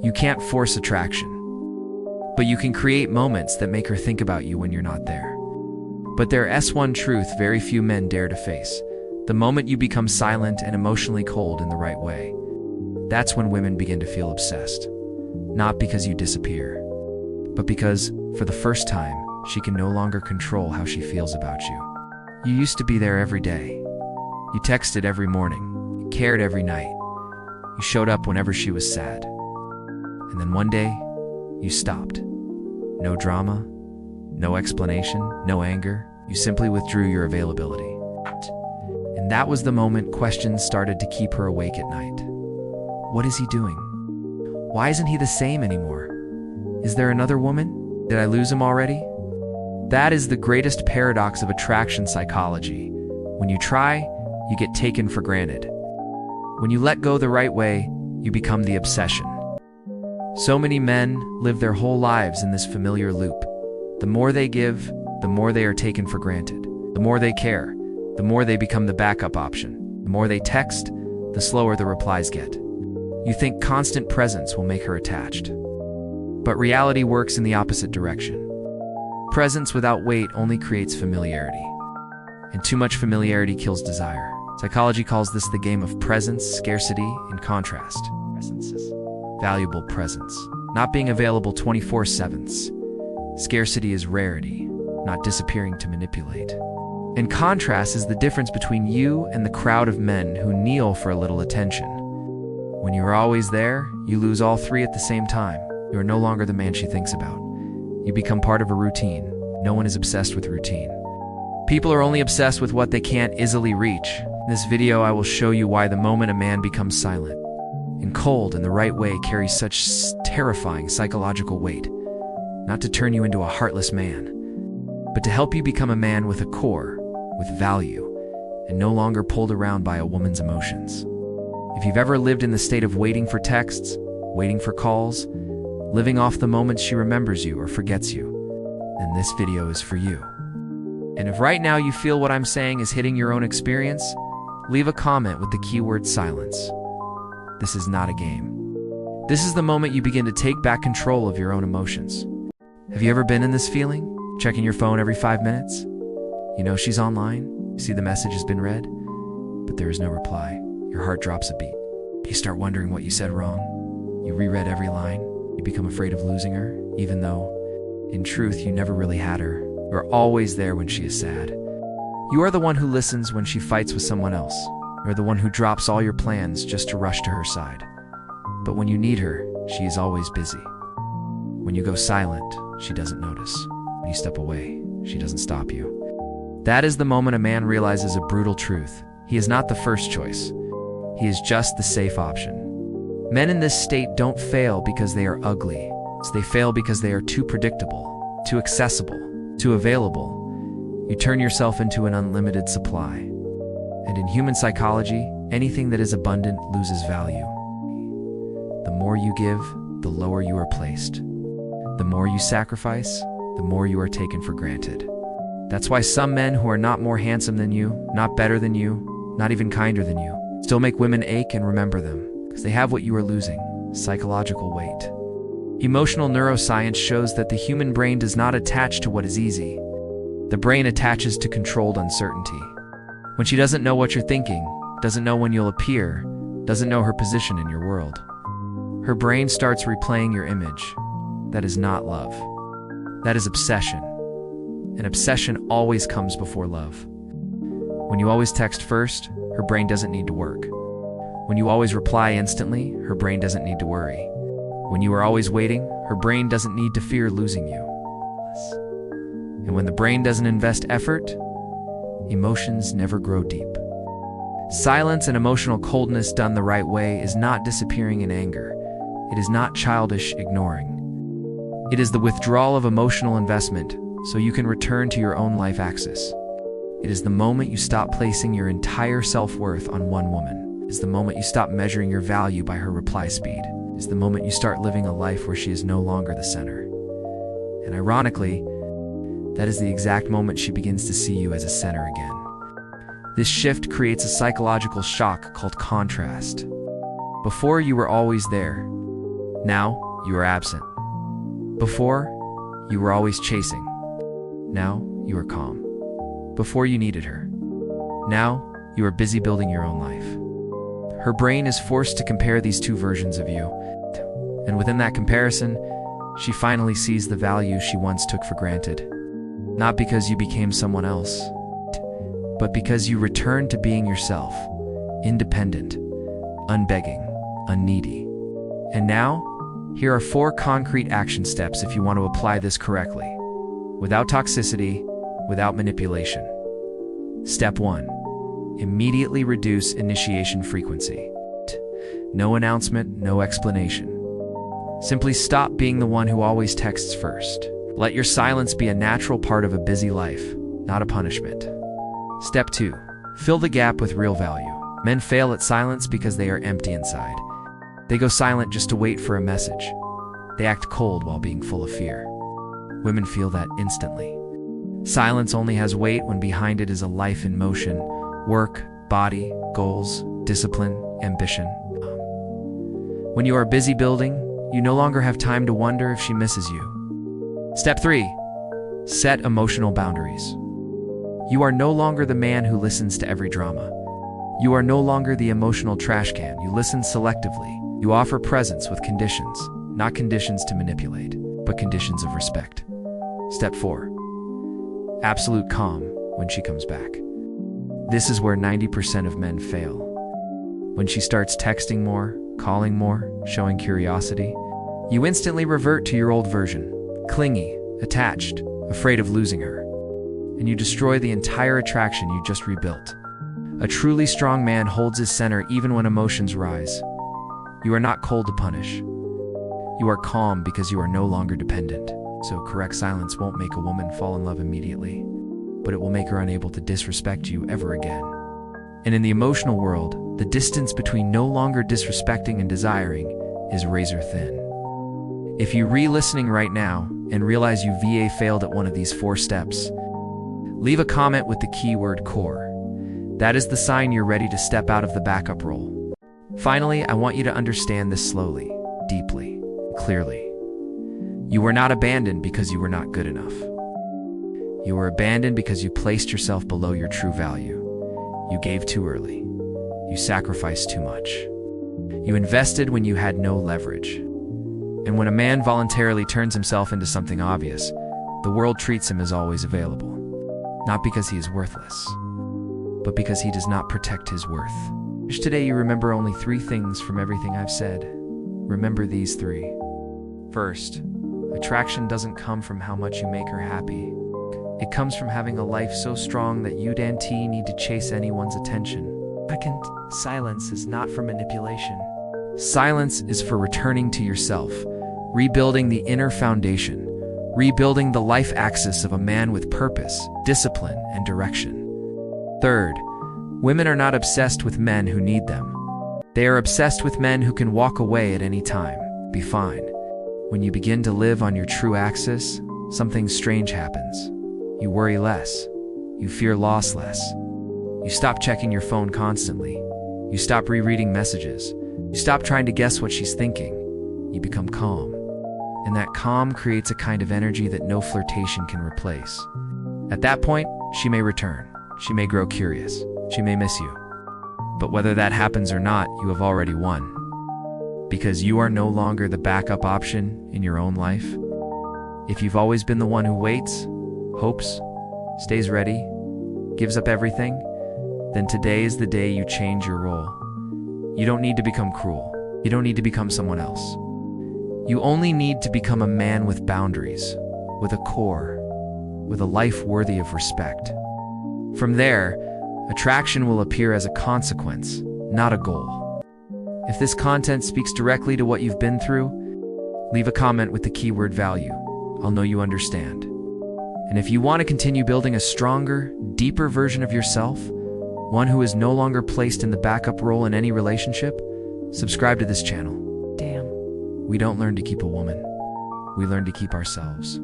You can't force attraction, but you can create moments that make her think about you when you're not there. But there's one truth very few men dare to face. The moment you become silent and emotionally cold in the right way, that's when women begin to feel obsessed. Not because you disappear, but because, for the first time, she can no longer control how she feels about you. You used to be there every day. You texted every morning. You cared every night. You showed up whenever she was sad. And then one day, you stopped. No drama, no explanation, no anger. You simply withdrew your availability. And that was the moment questions started to keep her awake at night. What is he doing? Why isn't he the same anymore? Is there another woman? Did I lose him already? That is the greatest paradox of attraction psychology. When you try, you get taken for granted. When you let go the right way, you become the obsession. So many men live their whole lives in this familiar loop. The more they give, the more they are taken for granted. The more they care, the more they become the backup option. The more they text, the slower the replies get. You think constant presence will make her attached. But reality works in the opposite direction. Presence without weight only creates familiarity. And too much familiarity kills desire. Psychology calls this the game of presence, scarcity, and contrast. Presence is valuable presence, not being available 24/7. Scarcity is rarity, not disappearing to manipulate. And contrast is the difference between you and the crowd of men who kneel for a little attention. When you are always there, you lose all three at the same time. You are no longer the man she thinks about. You become part of a routine. No one is obsessed with routine. People are only obsessed with what they can't easily reach. In this video, I will show you why the moment a man becomes silent and cold in the right way carries such terrifying psychological weight. Not to turn you into a heartless man, but to help you become a man with a core, with value, and no longer pulled around by a woman's emotions. If you've ever lived in the state of waiting for texts, waiting for calls, living off the moment she remembers you or forgets you, then this video is for you. And if right now you feel what I'm saying is hitting your own experience, leave a comment with the keyword silence. This is not a game. This is the moment you begin to take back control of your own emotions. Have you ever been in this feeling? Checking your phone every 5 minutes? You know she's online, you see the message has been read, but there is no reply. Your heart drops a beat. You start wondering what you said wrong. You reread every line. You become afraid of losing her, even though, in truth, you never really had her. You are always there when she is sad. You are the one who listens when she fights with someone else. You are the one who drops all your plans just to rush to her side. But when you need her, she is always busy. When you go silent, she doesn't notice. When you step away, she doesn't stop you. That is the moment a man realizes a brutal truth. He is not the first choice. He is just the safe option. Men in this state don't fail because they are ugly. They fail because they are too predictable, too accessible, too available. You turn yourself into an unlimited supply. And in human psychology, anything that is abundant loses value. The more you give, the lower you are placed. The more you sacrifice, the more you are taken for granted. That's why some men who are not more handsome than you, not better than you, not even kinder than you, still make women ache and remember them, because they have what you are losing: psychological weight. Emotional neuroscience shows that the human brain does not attach to what is easy. The brain attaches to controlled uncertainty. When she doesn't know what you're thinking, doesn't know when you'll appear, doesn't know her position in your world, her brain starts replaying your image. That is not love. That is obsession. And obsession always comes before love. When you always text first, her brain doesn't need to work. When you always reply instantly, her brain doesn't need to worry. When you are always waiting, her brain doesn't need to fear losing you. And when the brain doesn't invest effort, emotions never grow deep. Silence and emotional coldness done the right way is not disappearing in anger. It is not childish ignoring. It is the withdrawal of emotional investment so you can return to your own life axis. It is the moment you stop placing your entire self-worth on one woman. It is the moment you stop measuring your value by her reply speed. It is the moment you start living a life where she is no longer the center. And ironically, that is the exact moment she begins to see you as a center again. This shift creates a psychological shock called contrast. Before, you were always there. Now, you are absent. Before, you were always chasing. Now, you are calm. Before, you needed her. Now, you are busy building your own life. Her brain is forced to compare these two versions of you, and within that comparison, she finally sees the value she once took for granted. Not because you became someone else, but because you returned to being yourself, independent, unbegging, unneedy. And now, here are 4 concrete action steps if you want to apply this correctly, without toxicity, without manipulation. Step 1. Immediately reduce initiation frequency. No announcement, no explanation. Simply stop being the one who always texts first. Let your silence be a natural part of a busy life, not a punishment. Step 2. Fill the gap with real value. Men fail at silence because they are empty inside. They go silent just to wait for a message. They act cold while being full of fear. Women feel that instantly. Silence only has weight when behind it is a life in motion: work, body, goals, discipline, ambition. When you are busy building, you no longer have time to wonder if she misses you. Step 3. Set emotional boundaries. You are no longer the man who listens to every drama. You are no longer the emotional trash can. You listen selectively. You offer presence with conditions, not conditions to manipulate, but conditions of respect. Step 4. Absolute calm when she comes back. This is where 90% of men fail. When she starts texting more, calling more, showing curiosity, you instantly revert to your old version, clingy, attached, afraid of losing her. And you destroy the entire attraction you just rebuilt. A truly strong man holds his center even when emotions rise. You are not cold to punish. You are calm because you are no longer dependent. So correct silence won't make a woman fall in love immediately, but it will make her unable to disrespect you ever again. And in the emotional world, the distance between no longer disrespecting and desiring is razor thin. If you re-listening right now and realize you VA failed at one of these 4 steps, leave a comment with the keyword core. That is the sign you're ready to step out of the backup role. Finally, I want you to understand this slowly, deeply, clearly. You were not abandoned because you were not good enough. You were abandoned because you placed yourself below your true value. You gave too early. You sacrificed too much. You invested when you had no leverage. And when a man voluntarily turns himself into something obvious, the world treats him as always available. Not because he is worthless, but because he does not protect his worth. Wish today you remember only 3 things from everything I've said. Remember these 3. First, attraction doesn't come from how much you make her happy. It comes from having a life so strong that you don't need to chase anyone's attention. Second, silence is not for manipulation. Silence is for returning to yourself, rebuilding the inner foundation, rebuilding the life axis of a man with purpose, discipline, and direction. Third, women are not obsessed with men who need them. They are obsessed with men who can walk away at any time, be fine. When you begin to live on your true axis, something strange happens. You worry less. You fear loss less. You stop checking your phone constantly. You stop rereading messages. You stop trying to guess what she's thinking. You become calm. And that calm creates a kind of energy that no flirtation can replace. At that point, she may return. She may grow curious. She may miss you. But whether that happens or not, you have already won. Because you are no longer the backup option in your own life. If you've always been the one who waits, hopes, stays ready, gives up everything, then today is the day you change your role. You don't need to become cruel. You don't need to become someone else. You only need to become a man with boundaries, with a core, with a life worthy of respect. From there, attraction will appear as a consequence, not a goal. If this content speaks directly to what you've been through, leave a comment with the keyword value. I'll know you understand. And if you want to continue building a stronger, deeper version of yourself, one who is no longer placed in the backup role in any relationship, subscribe to this channel. Damn. We don't learn to keep a woman. We learn to keep ourselves.